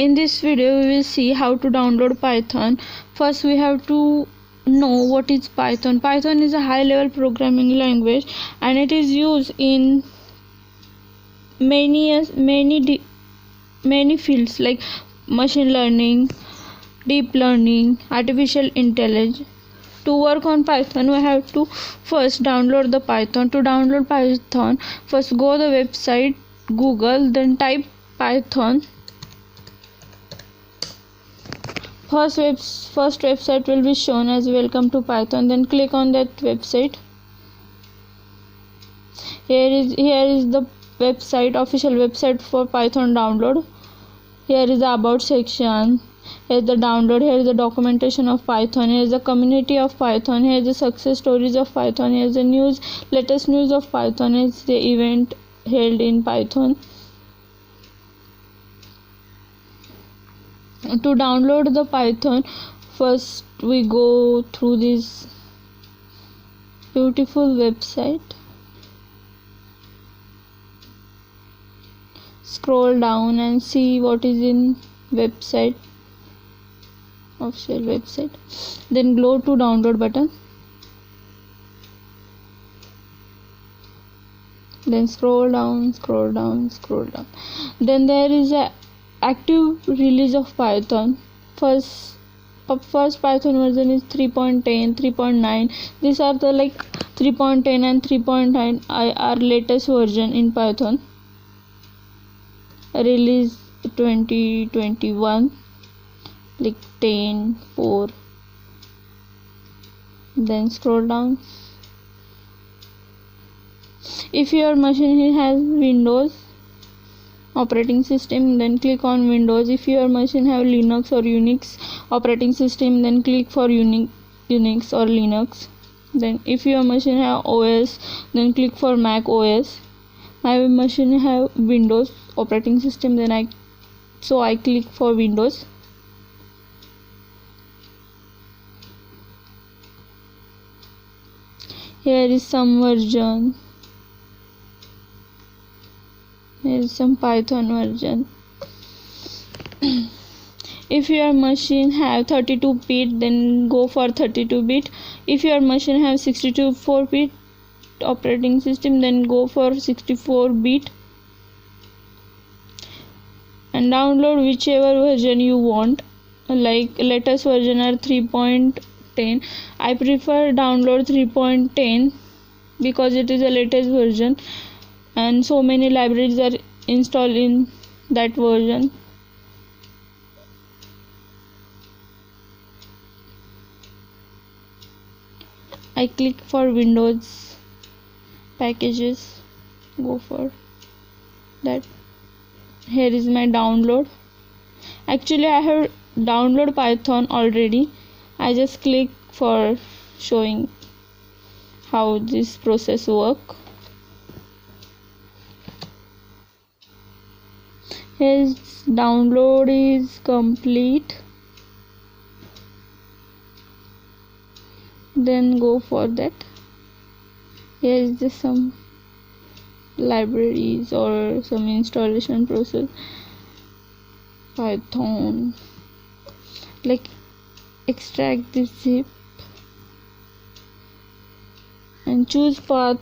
In this video we will see how to download Python. First we have to know what is Python. Python is a high level programming language and it is used in many fields like machine learning, deep learning, artificial intelligence. To work on Python we have to first download the Python. To download Python, first go to the website Google, then type Python. First website will be shown as welcome to Python, then click on that website. Here is the website, official website for Python download. Here is the about section, here is the download, here is the documentation of Python, here is the community of Python, here is the success stories of Python, here is the latest news of Python, here is the event held in Python. To download the Python, first we go through this beautiful website, scroll down and see what is in website, official website, then go to download button, then scroll down, then there is a active release of Python. First Python version is 3.10, 3.9. These are the 3.10 and 3.9 are latest version in Python. Release 2021 10.4. Then scroll down. If your machine has Windows operating system, then click on Windows. If your machine have Linux or Unix operating system, then click for Unix or Linux. Then if your machine have OS, then click for Mac OS. My machine have Windows operating system, then I click for Windows. Here is some version. Here is some Python version. If your machine have 32-bit, then go for 32-bit. If your machine have 64-bit operating system, then go for 64-bit. And download whichever version you want. Like latest version are 3.10. I prefer download 3.10 because it is the latest version and so many libraries are installed in that version. I click for Windows packages, go for that. Here is my download. Actually I have downloaded Python already. I just click for showing how this process work. His download is complete. Then go for that. Here is just some libraries or some installation process. Python, extract this zip and choose path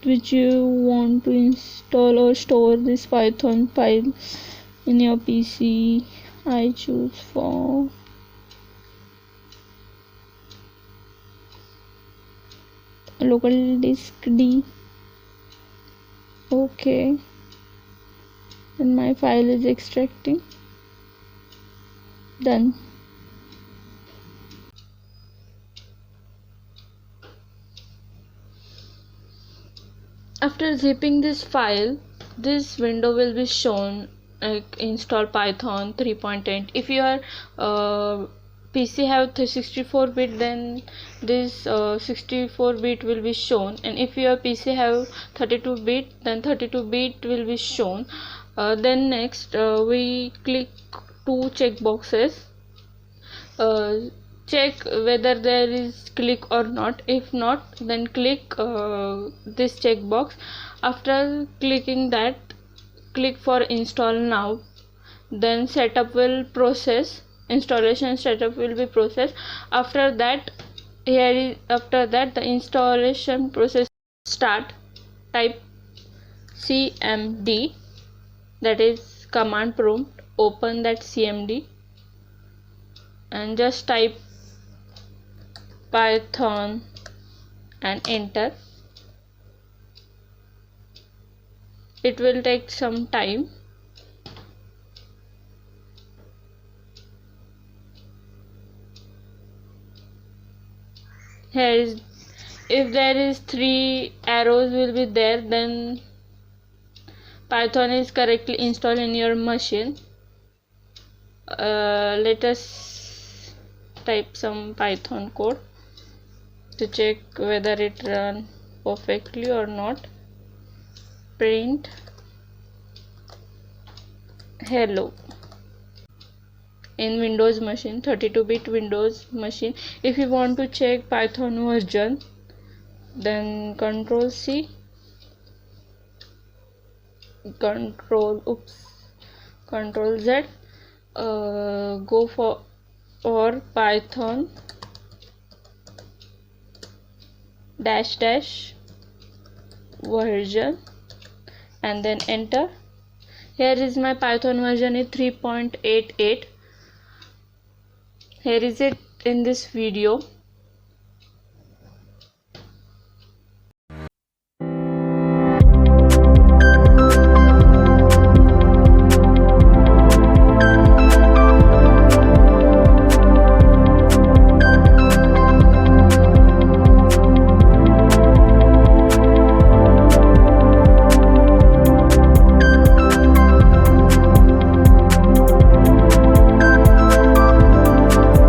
which you want to install or store this Python file in your PC. I choose for local disk D. Okay, and my file is extracting. Done. After zipping this file, this window will be shown, install Python 3.10. If your PC have 64-bit, then this 64-bit will be shown, and if your PC have 32-bit, then 32-bit will be shown. Then next we click two check boxes. Check whether there is click or not. If not, then click this checkbox. After clicking that, click for install now. then setup will process, installation setup will be processed. After that the installation process start. Type cmd, that is command prompt, open that cmd and just type python and enter. It will take some time. Here is, if there is 3 arrows will be there, then Python is correctly installed in your machine. Let us type some Python code to check whether it runs perfectly or not. Print hello in Windows machine, 32-bit Windows machine. If you want to check Python version, then Control C, Control Z, go for Python -- version and then enter. Here is my Python version is 3.88. Here is it in this video.